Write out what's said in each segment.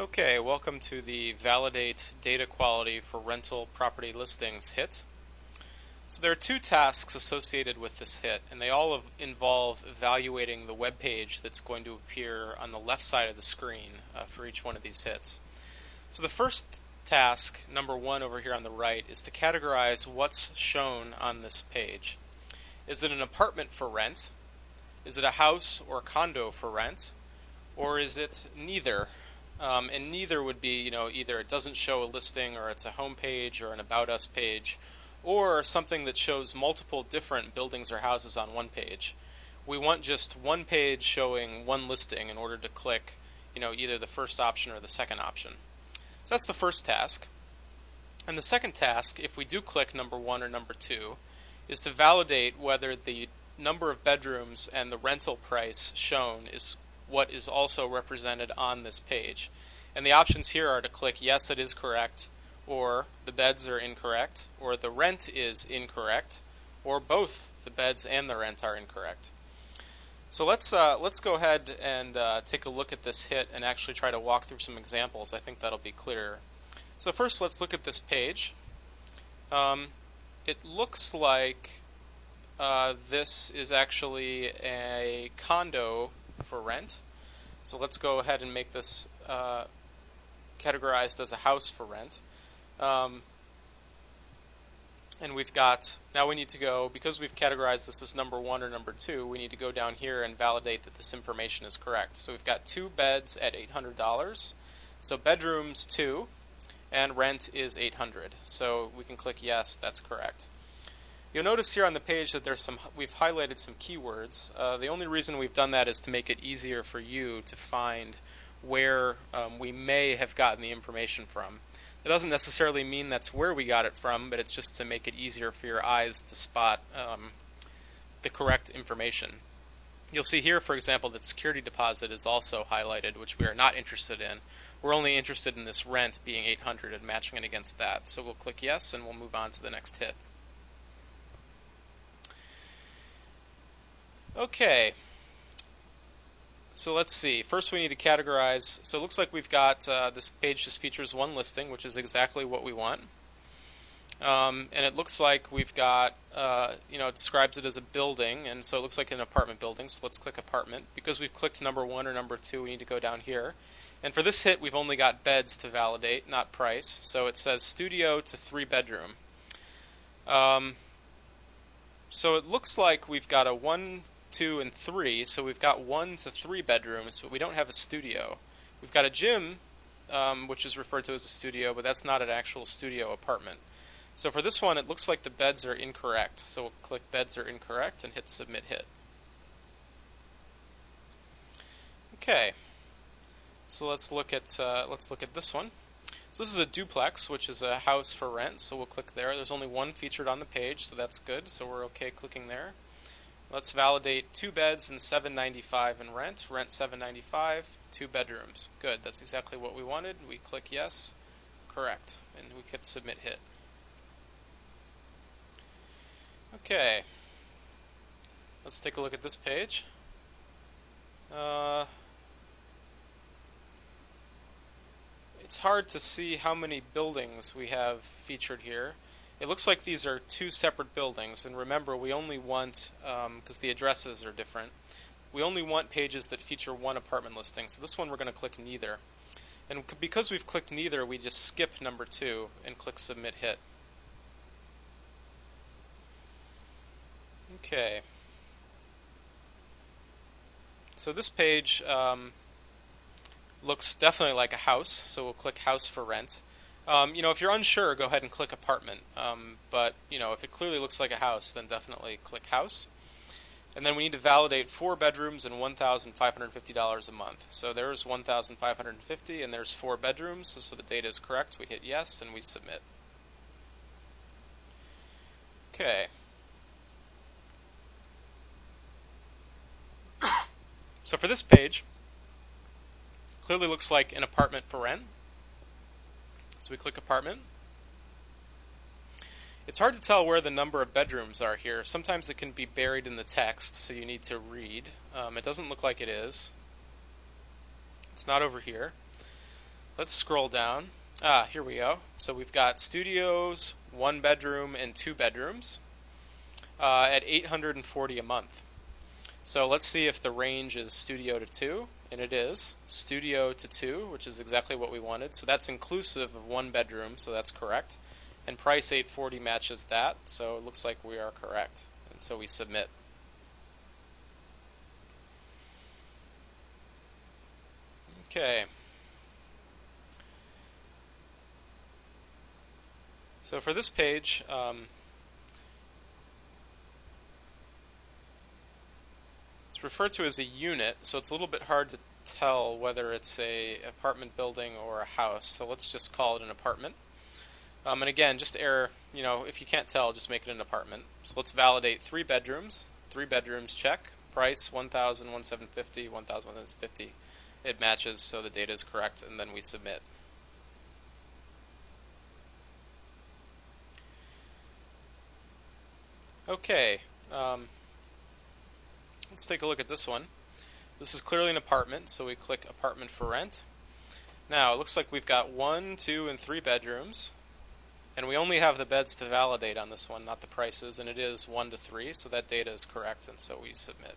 Okay, welcome to the Validate Data Quality for Rental Property Listings hit. So there are two tasks associated with this hit, and they all involve evaluating the web page that's going to appear on the left side of the screen for each one of these hits. So the first task, number one over here on the right, is to categorize what's shown on this page. Is it an apartment for rent? Is it a house or condo for rent? Or is it neither? And neither would be, either it doesn't show a listing or it's a home page or an About Us page, or something that shows multiple different buildings or houses on one page. We want just one page showing one listing in order to click, either the first option or the second option. So that's the first task. And the second task, if we do click number one or number two, is to validate whether the number of bedrooms and the rental price shown is what is also represented on this page. And the options here are to click yes, it is correct, or the beds are incorrect, or the rent is incorrect, or both the beds and the rent are incorrect. So let's go ahead and take a look at this hit and actually try to walk through some examples. I think that'll be clearer. So first let's look at this page. It looks like this is actually a condo for rent. So let's go ahead and make this categorized as a house for rent. And we've got, now we need to go, because we've categorized this as number one or number two, we need to go down here and validate that this information is correct. So we've got two beds at $800. So bedrooms 2 and rent is $800. So we can click yes, that's correct. You'll notice here on the page that we've highlighted some keywords. The only reason we've done that is to make it easier for you to find where we may have gotten the information from. It doesn't necessarily mean that's where we got it from, but it's just to make it easier for your eyes to spot the correct information. You'll see here, for example, that security deposit is also highlighted, which we are not interested in. We're only interested in this rent being $800 and matching it against that. So we'll click yes, and we'll move on to the next hit. Okay, so let's see. First we need to categorize. So it looks like we've got, this page just features one listing, which is exactly what we want. And it looks like we've got, it describes it as a building, and so it looks like an apartment building, so let's click apartment. Because we've clicked number one or number two, we need to go down here. And for this hit, we've only got beds to validate, not price. So it says studio to 3 bedroom. So it looks like we've got a 1, 2, and 3, so we've got 1 to 3 bedrooms, but we don't have a studio. We've got a gym, which is referred to as a studio, but that's not an actual studio apartment. So for this one, it looks like the beds are incorrect. So we'll click beds are incorrect and hit submit hit. Okay, so let's look at this one. So this is a duplex, which is a house for rent. So we'll click there. There's only one featured on the page, so that's good. So we're okay clicking there. Let's validate 2 beds and $795 in rent. Rent $795, 2 bedrooms. Good. That's exactly what we wanted. We click yes, correct, and we hit submit hit. Okay. Let's take a look at this page. It's hard to see how many buildings we have featured here. It looks like these are 2 separate buildings, and remember, we only want, because the addresses are different, we only want pages that feature one apartment listing. So this one we're going to click neither. And because we've clicked neither, we just skip number 2 and click submit hit. Okay. So this page looks definitely like a house, so we'll click house for rent. If you're unsure, go ahead and click apartment. But if it clearly looks like a house, then definitely click house. And then we need to validate 4 bedrooms and $1,550 a month. So there's $1,550 and there's 4 bedrooms. So the data is correct. We hit yes and we submit. Okay. So for this page, clearly looks like an apartment for rent. So we click apartment. It's hard to tell where the number of bedrooms are here. Sometimes it can be buried in the text, so you need to read. It doesn't look like it is. It's not over here. let's scroll down. Here we go. So we've got studios, 1 bedroom, and 2 bedrooms at $840 a month. So let's see if the range is studio to 2, and it is. Studio to 2, which is exactly what we wanted. So that's inclusive of 1 bedroom, so that's correct. And price $840 matches that, so it looks like we are correct. And so we submit. Okay. So for this page, it's referred to as a unit, so it's a little bit hard to tell whether it's a apartment building or a house. So let's just call it an apartment. And again, just error, if you can't tell, just make it an apartment. So let's validate 3 bedrooms. 3 bedrooms, check. Price $1,000, $1,750, $1,150. It matches, so the data is correct, and then we submit. Okay, let's take a look at this one. This is clearly an apartment, so we click apartment for rent. Now, it looks like we've got 1, 2, and 3 bedrooms, and we only have the beds to validate on this one, not the prices, and it is 1 to 3, so that data is correct, and so we submit.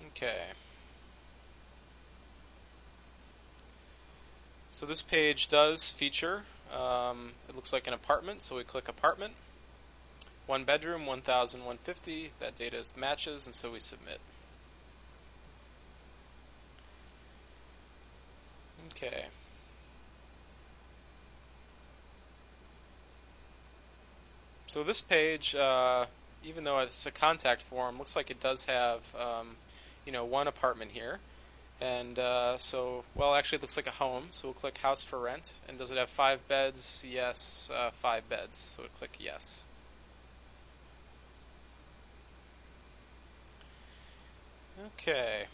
Okay. So this page does feature, it looks like an apartment, so we click apartment. 1 bedroom, $1,150, that data matches, and so we submit. Okay. So this page, even though it's a contact form, looks like it does have, one apartment here. And actually it looks like a home, so we'll click house for rent. And does it have 5 beds? Yes, 5 beds, so we'll click yes. Okay.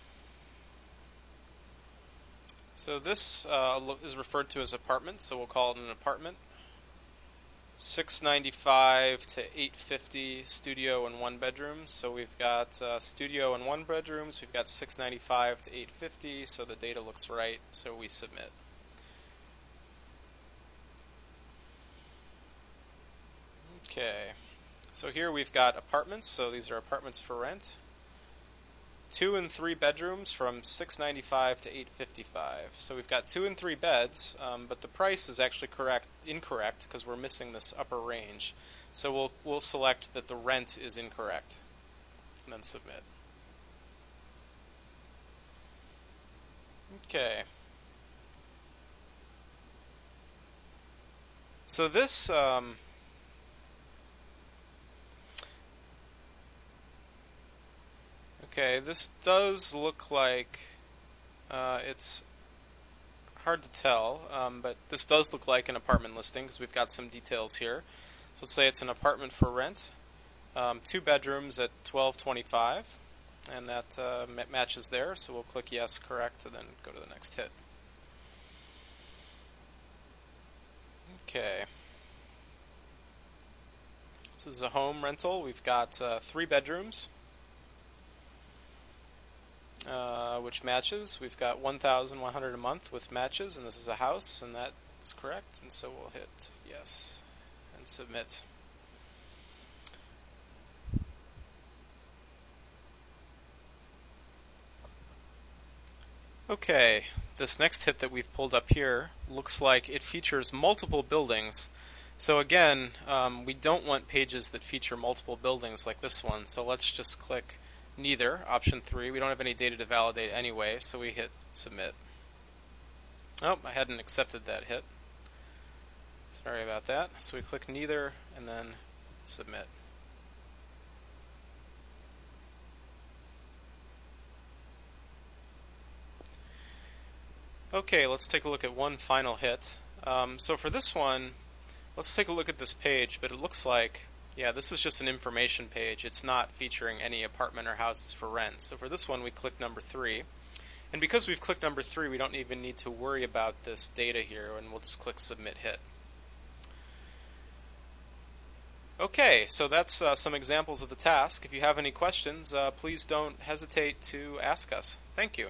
So this is referred to as apartment, so we'll call it an apartment. $695 to $850 studio and 1 bedrooms. So we've got studio and 1 bedrooms. We've got $695 to $850. So the data looks right. So we submit. Okay. So here we've got apartments. So these are apartments for rent. 2 and 3 bedrooms from $695 to $855. So we've got 2 and 3 beds, but the price is actually incorrect because we're missing this upper range. So we'll select that the rent is incorrect, and then submit. Okay. So this okay, this does look like it's hard to tell, but this does look like an apartment listing because we've got some details here. So let's say it's an apartment for rent, 2 bedrooms at $1,225, and that matches there. So we'll click yes, correct, and then go to the next hit. Okay. This is a home rental. We've got 3 bedrooms. Which matches. We've got $1,100 a month with matches, and this is a house, and that is correct, and so we'll hit yes and submit. Okay, this next hit that we've pulled up here looks like it features multiple buildings. So again, we don't want pages that feature multiple buildings like this one, so let's just click neither, option 3. We don't have any data to validate anyway, so we hit submit. Oh, I hadn't accepted that hit. Sorry about that. So we click neither and then submit. Okay, let's take a look at one final hit. So for this one, let's take a look at this page, but it looks like this is just an information page. It's not featuring any apartment or houses for rent. So for this one, we click number 3. And because we've clicked number 3, we don't even need to worry about this data here, and we'll just click Submit Hit. Okay, so that's some examples of the task. If you have any questions, please don't hesitate to ask us. Thank you.